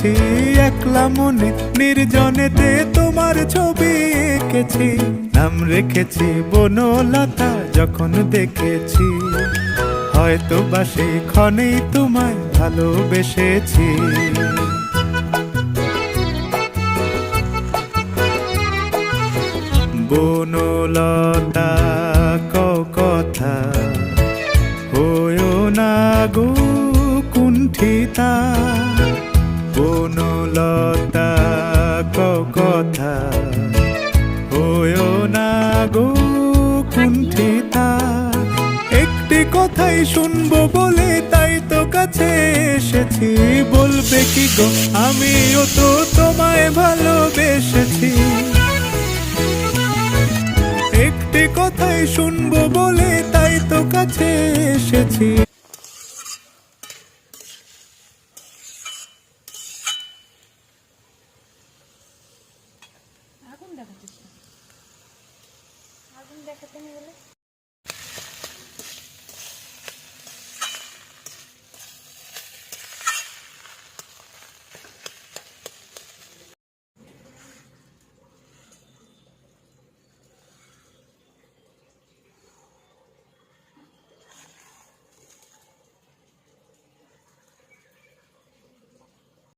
রেখেছি একলা মনে নির্জনেতে তোমার ছবি এঁকেছি। নাম রেখেছি বনলতা যখন দেখেছি, হয়তো বা সেই ক্ষণেই তোমায় ভালোবেসেছি। বনলতা কথা হয়ো না গো কুণ্ঠিতা, বনলতা কথা হয়ো না গো কুণ্ঠিতা। একটি কথাই শুনবো বলে তাই তো কাছে এসেছি, বলবে কি গো আমিও তো তোমায় ভালোবেসেছি। একটি কথাই শুনবো বলে তাই তো কাছে এসেছি। আগুন দেখাতে নিয়ে গেলে